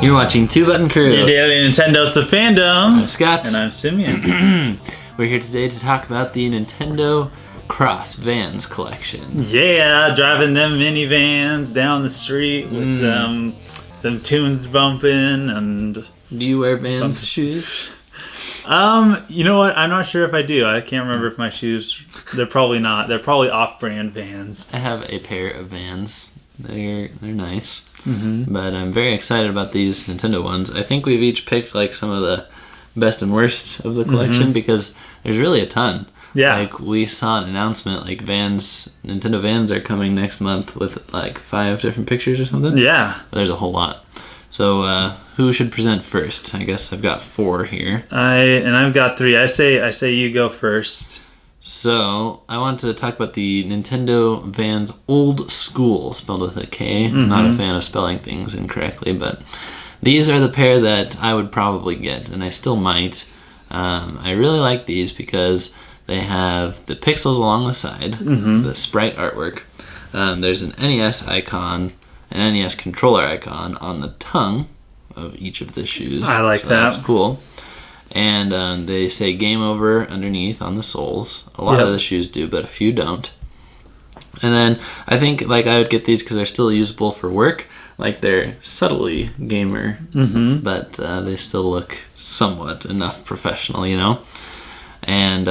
You're watching Two Button Crew. Your daily Nintendo fandom. I'm Scott. And I'm Simeon. We're here today to talk about the Nintendo Cross Vans collection. Yeah, driving them minivans down the street with them tunes bumping and... Do you wear Vans shoes? You know what? I'm not sure if I do. I can't remember if my shoes... They're probably not. They're probably off-brand Vans. I have a pair of Vans. They're nice. But I'm very excited about these Nintendo ones. I think we've each picked like some of the best and worst of the collection because there's really a ton. Yeah. Like we saw an announcement like Nintendo Vans are coming next month with like 5 different pictures or something. Yeah. There's a whole lot. So who should present first? I guess I've got 4 here. I've got 3. I say you go first. So, I want to talk about the Nintendo Vans Old School, spelled with a K. I'm not a fan of spelling things incorrectly, but these are the pair that I would probably get, and I still might. I really like these because they have the pixels along the side, the sprite artwork. There's an NES icon, an NES controller icon on the tongue of each of the shoes. I like that. That's cool. And they say game over underneath on the soles. A lot of the shoes do, but a few don't. And then I think like I would get these because they're still usable for work. Like they're subtly gamer, but they still look somewhat enough professional, you know? And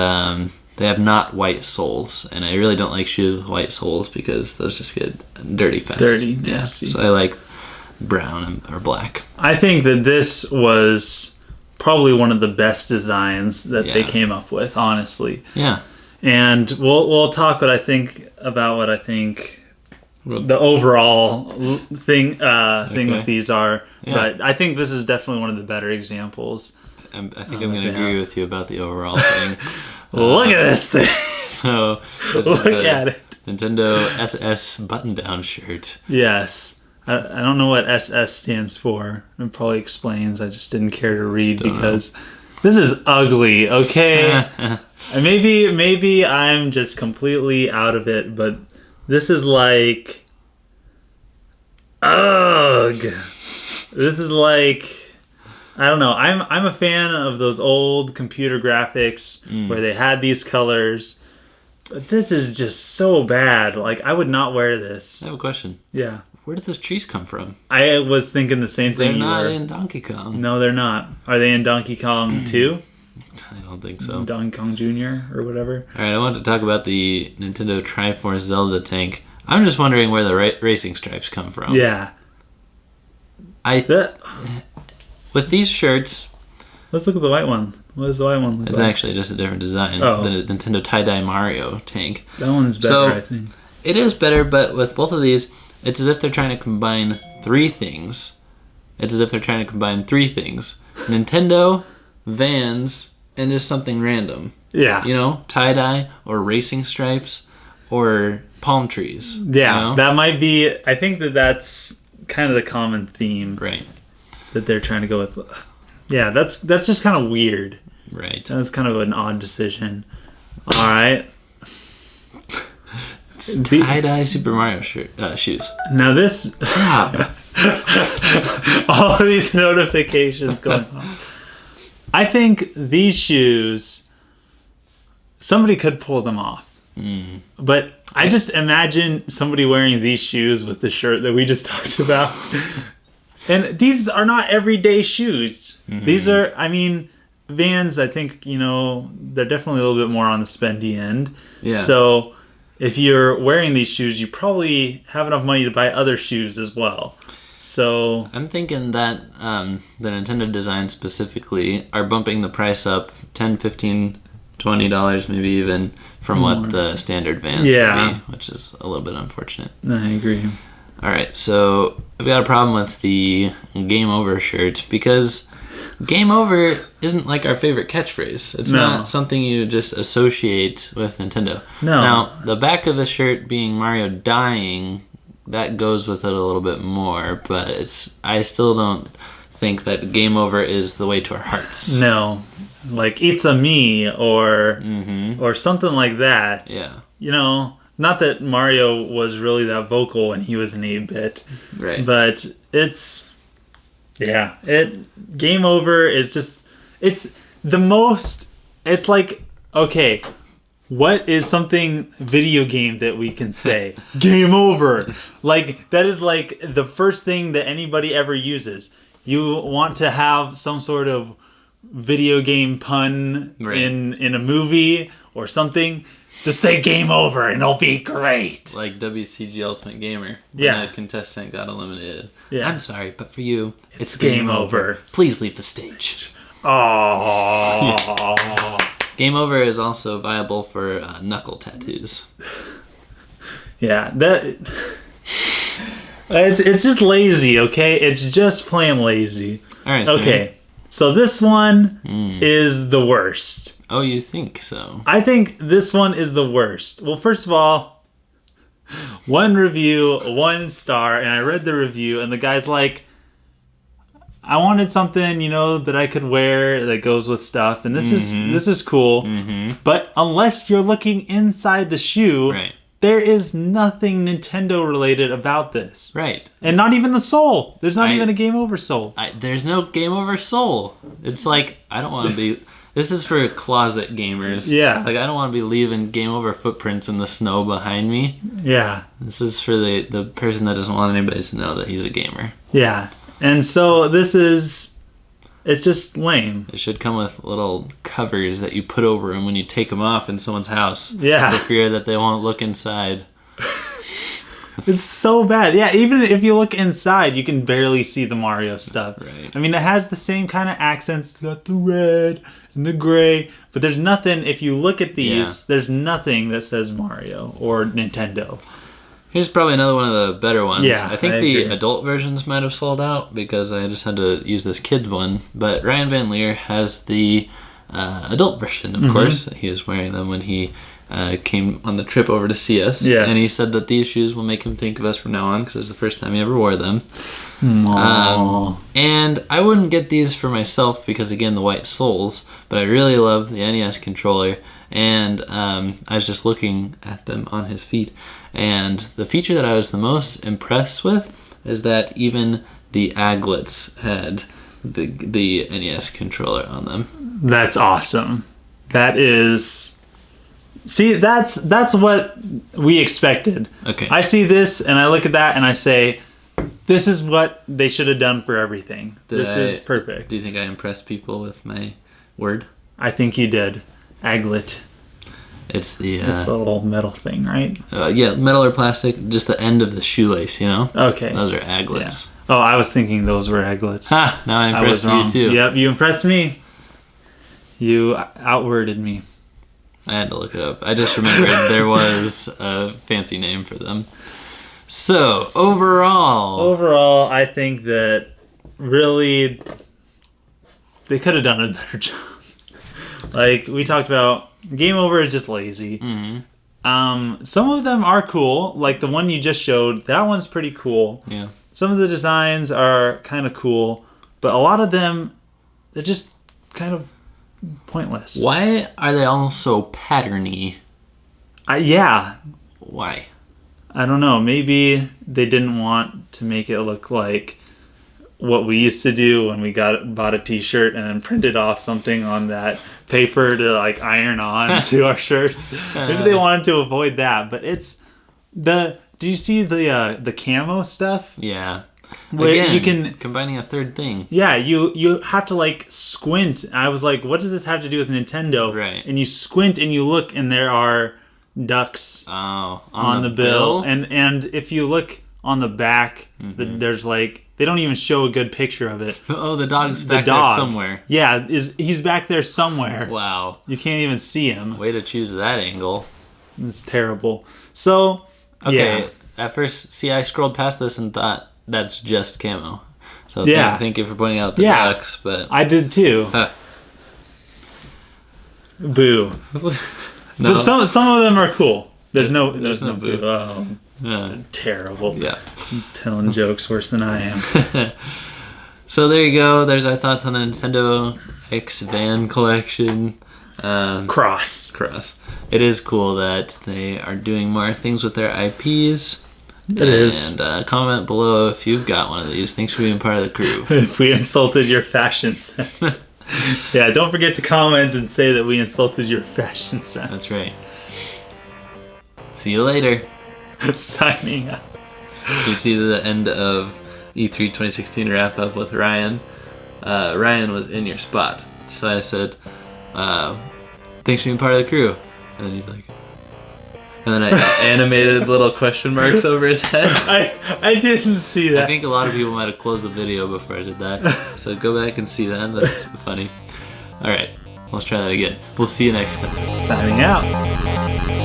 they have not white soles. And I really don't like shoes with white soles because those just get dirty fast. Dirty, yeah. So I like brown or black. I think that this was... probably one of the best designs that they came up with, honestly. Yeah. And we'll talk what I think the overall thing with these are. Yeah. But I think this is definitely one of the better examples. I think I'm going to agree with you about the overall thing. Look at this thing. So this look at it. Nintendo SS button-down shirt. Yes. I don't know what SS stands for. It probably explains. I just didn't care to read because this is ugly, okay? And maybe I'm just completely out of it, but this is like... Ugh! This is like... I don't know. I'm a fan of those old computer graphics where they had these colors. But this is just so bad. Like, I would not wear this. I have a question. Yeah. Where did those trees come from? I was thinking the same thing. They're not in Donkey Kong. No, they're not. Are they in Donkey Kong 2? I don't think so. Donkey Kong Jr. or whatever. All right, I want to talk about the Nintendo Triforce Zelda tank. I'm just wondering where the racing stripes come from. Yeah. With these shirts... Let's look at the white one. What does the white one look like? It's actually just a different design. Oh. The Nintendo Tie-Dye Mario tank. That one's better, I think. It is better, but with both of these... It's as if they're trying to combine 3 things. Nintendo, Vans, and just something random. Yeah. You know, tie-dye or racing stripes or palm trees. Yeah, you know? that might be... I think that's kind of the common theme. Right. That they're trying to go with. Yeah, that's just kind of weird. Right. That's kind of an odd decision. All right. Tie-dye Super Mario shoes. Now this... all of these notifications going on. I think these shoes, somebody could pull them off. But I just imagine somebody wearing these shoes with the shirt that we just talked about. And these are not everyday shoes. These are, I mean, Vans, I think, you know, they're definitely a little bit more on the spendy end. Yeah. So... if you're wearing these shoes, you probably have enough money to buy other shoes as well. So I'm thinking that the Nintendo designs specifically are bumping the price up $10, $15, $20, maybe even from what the standard Vans would be, which is a little bit unfortunate. I agree. All right, so I've got a problem with the Game Over shirt because Game Over isn't like our favorite catchphrase. It's not something you just associate with Nintendo. No. Now, the back of the shirt being Mario dying, that goes with it a little bit more, but I still don't think that Game Over is the way to our hearts. No. Like It's a Me or something like that. Yeah. You know, not that Mario was really that vocal when he was an 8-bit. Right. But it's Yeah. Game Over is just, it's the most, it's like, okay, what is something video game that we can say? Game over. Like, that is like the first thing that anybody ever uses. You want to have some sort of video game pun in a movie or something, just say game over and it'll be great. Like WCG Ultimate Gamer. When a contestant got eliminated. Yeah. I'm sorry, but for you, it's game over. Please leave the stage. Oh. Game Over is also viable for knuckle tattoos. Yeah, it's just lazy, okay? It's just plain lazy. All right. Okay, so this one is the worst. Oh, you think so? I think this one is the worst. Well, first of all, 1 review, 1 star, and I read the review, and the guy's like, I wanted something, that I could wear that goes with stuff, and this is cool. Mm-hmm. But unless you're looking inside the shoe, there is nothing Nintendo related about this. Right. And not even the sole. There's not even a Game Over sole. There's no Game Over sole. It's like, I don't want to be... This is for closet gamers. Yeah. Like, I don't want to be leaving Game Over footprints in the snow behind me. Yeah. This is for the person that doesn't want anybody to know that he's a gamer. Yeah. And so it's just lame. It should come with little covers that you put over them when you take them off in someone's house. Yeah. For fear that they won't look inside. It's so bad. Yeah, even if you look inside, you can barely see the Mario stuff. Right. I mean, it has the same kind of accents. It's got the red and the gray. But there's nothing, if you look at these, there's nothing that says Mario or Nintendo. Here's probably another one of the better ones. Yeah, I think the adult versions might have sold out because I just had to use this kid's one. But Ryan Van Leer has the adult version, of course. He was wearing them when he came on the trip over to see us. Yes. And he said that these shoes will make him think of us from now on because it's the first time he ever wore them. And I wouldn't get these for myself because, again, the white soles. But I really love the NES controller. And I was just looking at them on his feet. And the feature that I was the most impressed with is that even the aglets had the NES controller on them. That's awesome. That is... See, that's what we expected. Okay. I see this and I look at that and I say, this is what they should have done for everything. This is perfect. Do you think I impressed people with my word? I think you did. Aglet. It's the little metal thing, right? Yeah, metal or plastic, just the end of the shoelace, Okay. Those are aglets. Yeah. Oh, I was thinking those were aglets. Ha! Now I impressed you too. Yep, you impressed me. You outworded me. I had to look it up. I just remembered there was a fancy name for them. So, overall, I think that really they could have done a better job. Like we talked about, Game Over is just lazy. Mm-hmm. Some of them are cool. Like the one you just showed, that one's pretty cool. Yeah. Some of the designs are kind of cool, but a lot of them, they're just kind of pointless. Why are they all so patterny? Yeah. Why? I don't know. Maybe they didn't want to make it look like what we used to do when we bought a t-shirt and then printed off something on that paper to like iron on to our shirts. Maybe they wanted to avoid that, but it's do you see the camo stuff? Yeah. Where again, you can combining a third thing. Yeah, you have to like squint. I was like, what does this have to do with Nintendo? Right. And you squint and you look and there are ducks on the bill. And if you look on the back, there's like, they don't even show a good picture of it. Oh, the dog's back there somewhere. Yeah, he's back there somewhere. Wow. You can't even see him. Way to choose that angle. It's terrible. So, okay, at first, I scrolled past this and thought that's just camo. So thank you for pointing out the ducks, but... I did too. Boo. No. But some of them are cool. There's no boo. Oh, terrible. Yeah. I'm telling jokes worse than I am. So there you go. There's our thoughts on the Nintendo X Van collection. Cross. It is cool that they are doing more things with their IPs. It is. And comment below if you've got one of these. Thanks for being part of the crew. If we insulted your fashion sense. Yeah, don't forget to comment and say that we insulted your fashion sense. That's right. See you later. Signing out. You see the end of E3 2016 wrap up with Ryan. Ryan was in your spot. So I said, thanks for being part of the crew. And then he's like, and then I animated little question marks over his head. I didn't see that. I think a lot of people might have closed the video before I did that. So go back and see that. That's funny. Alright, let's try that again. We'll see you next time. Signing out.